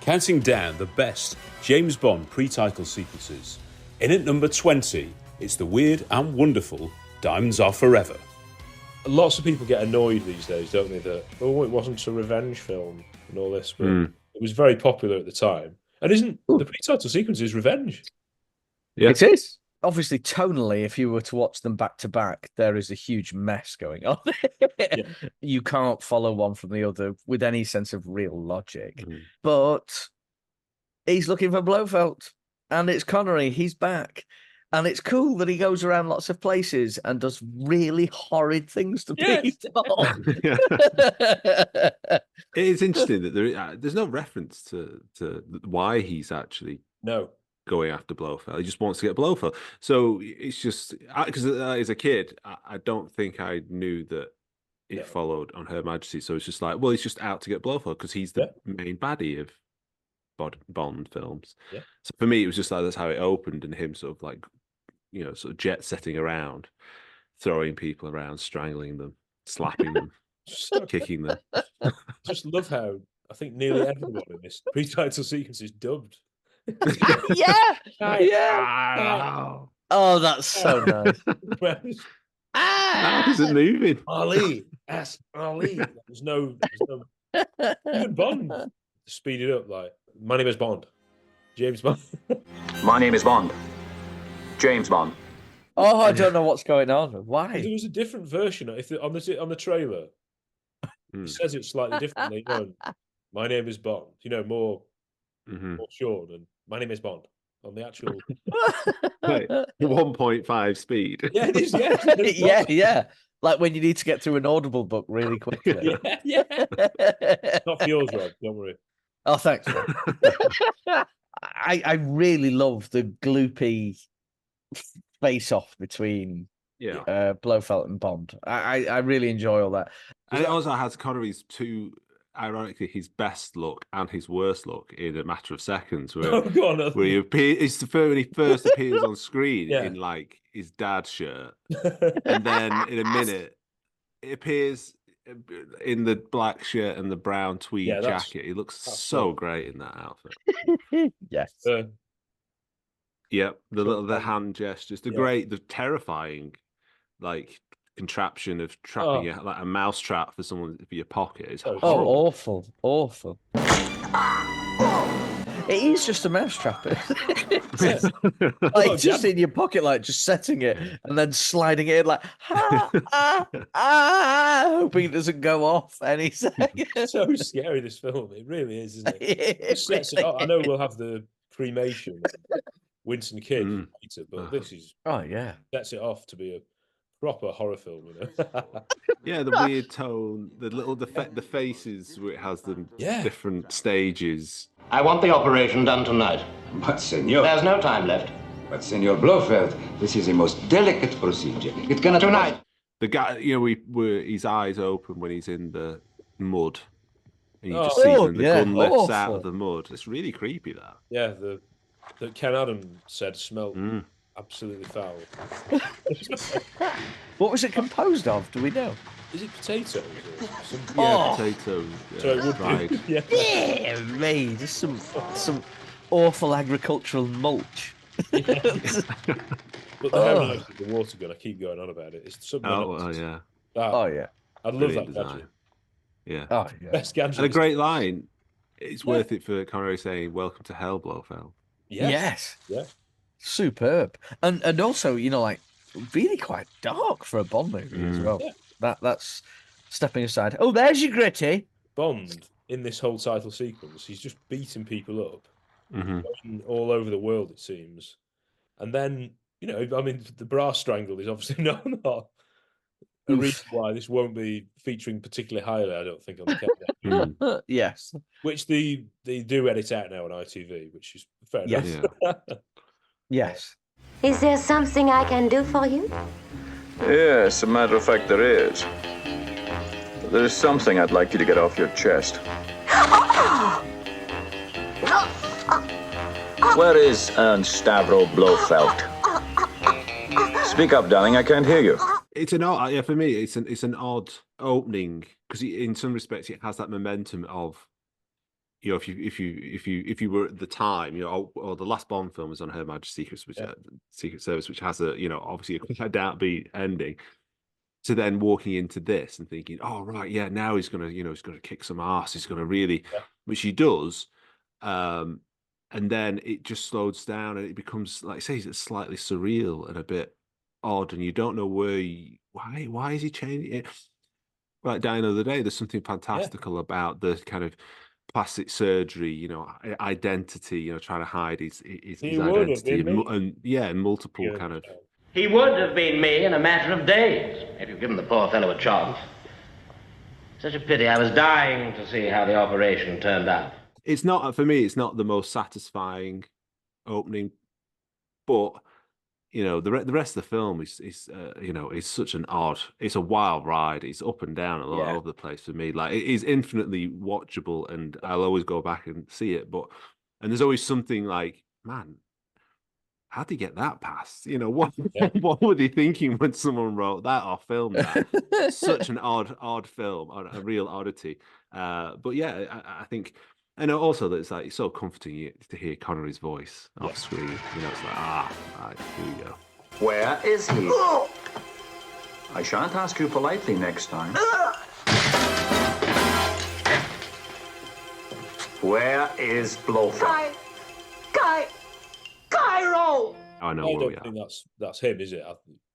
counting down the best James Bond pre-title sequences. In at number 20, it's the weird and wonderful Diamonds Are Forever. Lots of people get annoyed these days, don't they, that, it wasn't a revenge film and all this, but it was very popular at the time. And isn't the pre-title sequence is revenge? Yeah. It is. Obviously, tonally, if you were to watch them back to back, there is a huge mess going on. Yeah. You can't follow one from the other with any sense of real logic. But he's looking for Blofeld, and it's Connery. He's back. And it's cool that he goes around lots of places and does really horrid things to people. It is interesting that there's no reference to why he's actually going after Blofeld. He just wants to get Blofeld. So it's just because as a kid, I don't think I knew that it followed on Her Majesty. So it's just like, well, he's just out to get Blofeld because he's the main baddie of Bond films. Yeah. So for me, it was just like that's how it opened, and him sort of like, sort of jet setting around, throwing people around, strangling them, slapping them, kicking them. Just love how I think nearly everyone in this pre-title sequence is dubbed. Oh, that's so nice. How is it moving? Ali, ask Ali. There's no even Bond. Speed it up, like my name is Bond, James Bond. My name is Bond, James Bond. Oh, I don't know what's going on. Why? There was a different version. If on the trailer, it says it slightly differently. My name is Bond. More short, and my name is Bond on the actual 1.5 speed. Yeah, it is. Yeah. Like when you need to get through an Audible book really quickly. Yeah. Not for yours, Rob. Don't worry. Oh, thanks. I really love the gloopy face-off between Blofeld and Bond. I really enjoy all that. And it also has Connery's ironically, his best look and his worst look in a matter of seconds. Where he appears, when he first appears on screen in like his dad's shirt, and then in a minute it appears in the black shirt and the brown tweed jacket. He looks so great in that outfit. Yes. Yep, the hand gestures, the terrifying, like contraption of trapping like a mouse trap for someone for your pocket is awful. It is just a mouse trap. Like just in your pocket, like just setting it and then sliding it in, like hoping it doesn't go off any second. So scary, this film. It really is, isn't it? I know we'll have the cremation, Winston Kidd later, but this is sets it off to be a proper horror film, Yeah, the weird tone, the faces where it has the different stages. I want the operation done tonight. But, senor... There's no time left. But, Senor Blofeld, this is a most delicate procedure. It cannot... Tonight. The guy, his eyes open when he's in the mud. And you just see when the gun lifts out of the mud. It's really creepy, that. Yeah, that Ken Adam said smelled absolutely foul. What was it composed of? Do we know? Is it potatoes? Potatoes. So it would dried. Mate, just some awful agricultural mulch. But how nice is the water gun? I keep going on about it. It's something. I'd love that gadget. Yeah. Oh yeah. Best gadget. And a great line. It's worth it for Connery saying, "Welcome to hell, Blofeld." Yes. Yeah. Superb. And also, like really quite dark for a Bond movie as well. Yeah. That's stepping aside. Oh, there's your Gritty. Bond in this whole title sequence, he's just beating people up all over the world, it seems. And then, the brass strangle is obviously not a reason why this won't be featuring particularly highly, I don't think, on the countdown. Yes. Which they do edit out now on ITV, which is fair enough. Yeah. Yes. Is there something I can do for you? Yes, as a matter of fact, there is. There is something I'd like you to get off your chest. Where is Ernst Stavro Blofeld? Speak up, darling, I can't hear you. It's an odd, for me, it's an odd opening because in some respects it has that momentum of you know, if you were at the time, you know, or the last Bond film was on Her Majesty's Secret Service, which has a, you know, obviously a downbeat ending. To then walking into this and thinking, oh right, yeah, now he's gonna kick some ass. He's gonna really, which he does, and then it just slows down and it becomes, like I say, it's slightly surreal and a bit odd, and you don't know why is he changing it. Like Dying of the Day, there's something fantastical about the kind of plastic surgery, you know, identity, you know, trying to hide his identity and multiple kind of. He would have been me in a matter of days if you'd given the poor fellow a chance. Such a pity. I was dying to see how the operation turned out. It's not, for me, it's not the most satisfying opening, but, you know, the rest of the film is you know, it's such an it's a wild ride. It's up and down all over the place for me. Like, it is infinitely watchable, and I'll always go back and see it. And there's always something like, man, how'd he get that past? You know, what were they thinking when someone wrote that or filmed that? Such an odd film, a real oddity. But yeah, I think, and also that it's like, it's so comforting to hear Connery's voice off screen. You know, it's like, right, here we go. Where is he? I shan't ask you politely next time. Where is Blofeld? Cairo! I know. I don't think that's him, is it?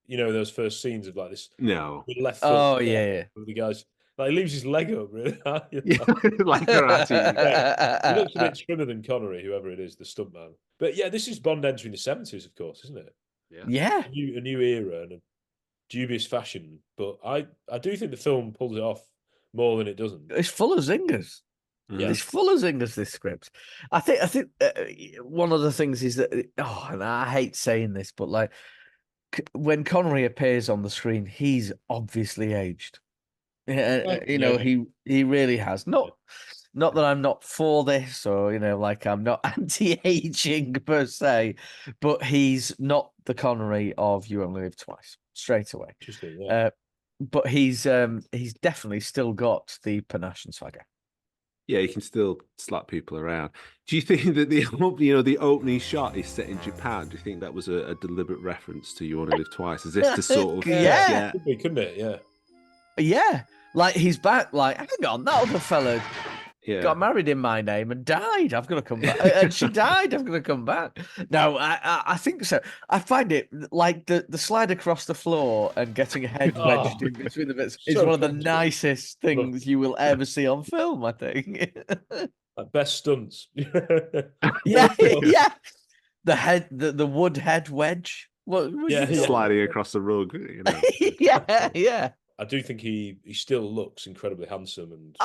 You know, those first scenes of like this. No. Left foot. Oh yeah. The guys, like, he leaves his leg up, really. Like karate. He looks a bit trimmer than Connery, whoever it is, the stuntman. But yeah, this is Bond entering the 70s, of course, isn't it? Yeah. A new era and a dubious fashion. But I do think the film pulls it off more than it doesn't. It's full of zingers. Yeah. It's full of zingers, this script. I think one of the things is that, and I hate saying this, but like when Connery appears on the screen, he's obviously aged. You know, he really has. Not that I'm not for this, or, you know, like I'm not anti-aging per se, but he's not the Connery of You Only Live Twice straight away. Interesting, yeah. But he's definitely still got the panache and swagger. Yeah, he can still slap people around. Do you think that the opening shot is set in Japan? Do you think that was a deliberate reference to You Only Live Twice, as if to sort of couldn't it? Yeah, like he's back. Like, hang on, that other fella got married in my name and died. I've got to come back. And she died. I've got to come back. No, I think so. I find it like the slide across the floor and getting a head wedged in between the bits is one of the nicest things you will ever see on film, I think. Best stunts. yeah. The wood head wedge. Sliding across the rug. You know. yeah. I do think he still looks incredibly handsome and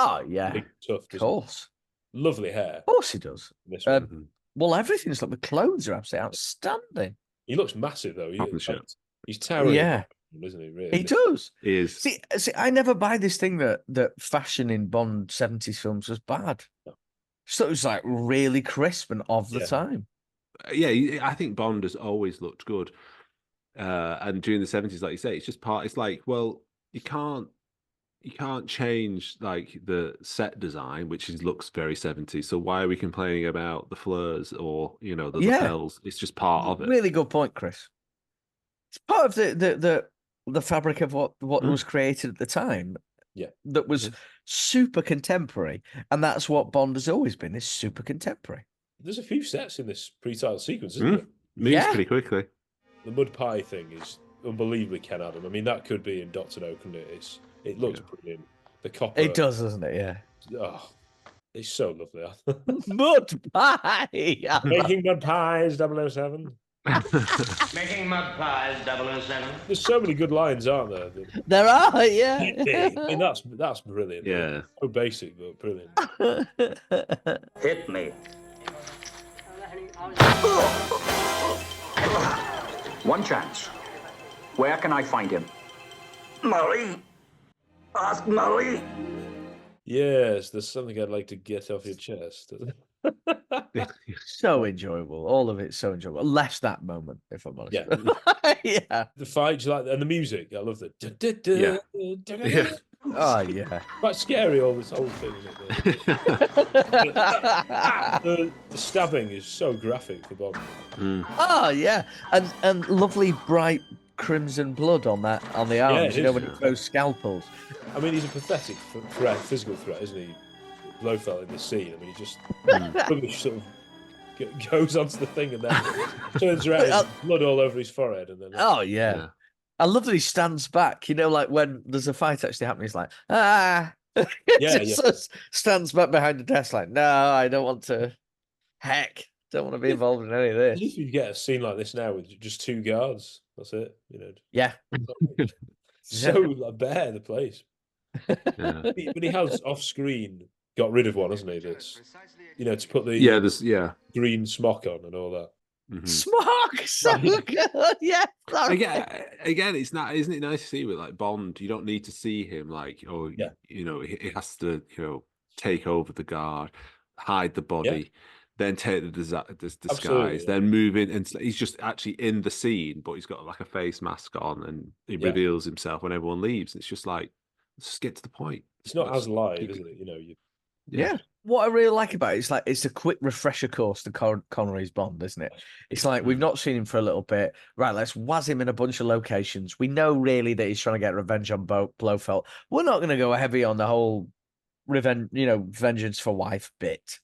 big, tough. Of course. Lovely hair. Of course he does. Well, everything's like the clothes are absolutely outstanding. He looks massive though. He's towering. Yeah. Isn't he? Really? He does. He is. See, I never buy this thing that fashion in Bond 70s films was bad. No. So it was like really crisp and of the time. Yeah, I think Bond has always looked good. And during the 70s, like you say, it's just it's like, well, you can't change like the set design, which looks very 70s. So why are we complaining about the fleurs or, you know, the lapels? It's just part of it. Really good point, Chris. It's part of the fabric of what was created at the time. Yeah, that was super contemporary, and that's what Bond has always been, is super contemporary. There's a few sets in this pre-title sequence, isn't there? Moves pretty quickly. The mud pie thing is unbelievably Ken Adam. I mean, that could be in Dr. No, couldn't it? It looks brilliant. The copper. It does, doesn't it? Yeah. Oh, it's so lovely. Mud pie. Making mud pies, 007. Making mud pies, 007. There's so many good lines, aren't there? There are, yeah. I mean, that's brilliant. Yeah. So basic, but brilliant. Hit me. One chance. Where can I find him? Marie. Ask Marie. Yes, there's something I'd like to get off your chest. So enjoyable. All of it so enjoyable. Less that moment, if I'm honest. Yeah. The fights, and the music. I love the. Oh yeah. Quite scary. All this whole thing. The stabbing is so graphic for Bond. Oh yeah, and lovely bright crimson blood on the arms. When he throws scalpels. I mean, he's a pathetic physical threat, isn't he? Blofeld in this scene. I mean, he just rubbish sort of goes onto the thing and then turns around, and blood all over his forehead, and then. Oh yeah. I love that he stands back. Like when there's a fight actually happening, he's like, ah. Stands back behind the desk, like, no, I don't want to. Heck, don't want to be involved in any of this. If you get a scene like this now with just 2 guards, that's it. Yeah. So bare the place. But he has off screen got rid of one, hasn't he? This, to put the green smock on and all that. Mm-hmm. Smock, so good. Yeah. Again, it's not. Isn't it nice to see with like Bond? You don't need to see him he has to take over the guard, hide the body, then take the disguise, then move in, and he's just actually in the scene, but he's got like a face mask on, and he reveals himself when everyone leaves. It's just like, let's just get to the point. It's not as live, isn't it? Yeah. What I really like about it is it's a quick refresher course to Connery's Bond, isn't it? It's like we've not seen him for a little bit. Right, let's waz him in a bunch of locations. We know really that he's trying to get revenge on Blofeld. We're not going to go heavy on the whole vengeance for wife bit.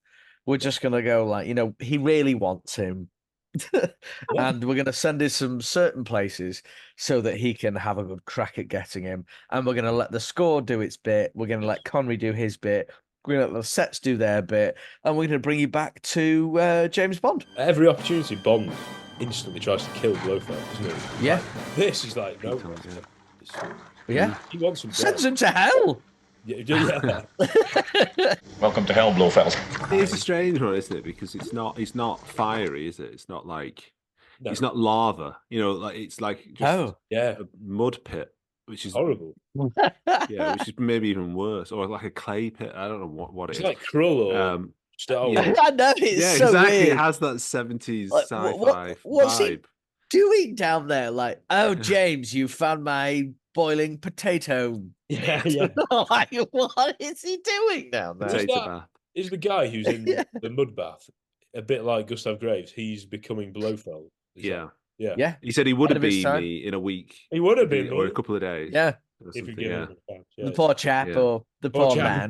We're just going to go he really wants him. And we're going to send him some certain places so that he can have a good crack at getting him. And we're going to let the score do its bit. We're going to let Connery do his bit. We're going to let the sets do their bit, and we're going to bring you back to James Bond. Every opportunity, Bond instantly tries to kill Blofeld, isn't he? Yeah. This is like, no. Yeah. He wants him. Sends him to hell. Yeah. Welcome to hell, Blofeld. It's a strange one, isn't it? Because it's not fiery, is it? It's not like it's not lava. It's like just a mud pit. Which is horrible. Which is maybe even worse, or like a clay pit. I don't know what it is. It's like Krull or I know it's so exactly. weird. It has that 70s sci-fi what's vibe. He doing down there? Like, oh, James, you found my boiling potato. Yeah. Like, what is he doing down there? Potato bath. Is the guy who's in the mud bath a bit like Gustav Graves? He's becoming Blofeld. Yeah. Yeah. He said he would have been me in a week. He would have been, or a couple of days. Yeah. The poor chap or the poor man.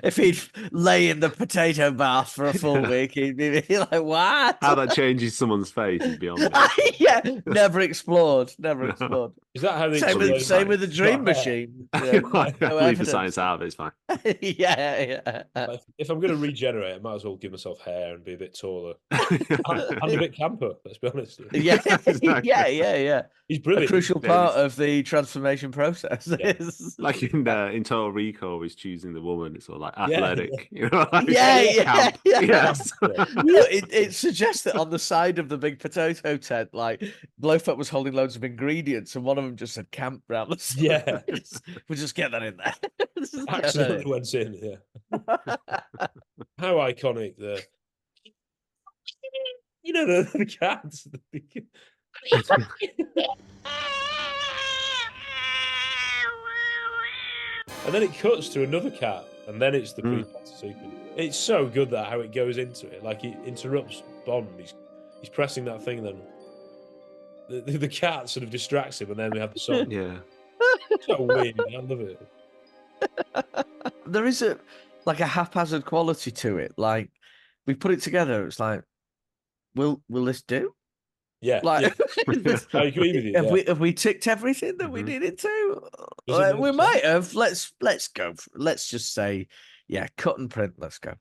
If he'd lay in the potato bath for a full week, he'd be like, what? How that changes someone's face is beyond me. Yeah, never explored. Is that how they same with the Dream Machine? Leave the science out of it, it's fine. Yeah. If I'm going to regenerate, I might as well give myself hair and be a bit taller. I'm a bit camper, let's be honest. Yeah. He's brilliant. A crucial part of the transformation process. Like in Total Recall, he's choosing the woman. It's all like athletic, Yes. Yeah. It suggests that on the side of the big potato tent, like Blofeld was holding loads of ingredients, and one of them just said "camp" round the side. Yeah, we'll just get that in there. Accidentally went in. Yeah. How iconic the cats. And then it cuts to another cat, and then it's the pre-title sequence. It's so good that how it goes into it. Like, it interrupts Bond. He's pressing that thing, and then the cat sort of distracts him, and then we have the song. Yeah. So weird. I love it. There is a haphazard quality to it. Like, we put it together. It's like, will this do? Yeah, like I agree with you. Have we ticked everything that we needed to? We might have. Let's go. Let's just say, cut and print. Let's go.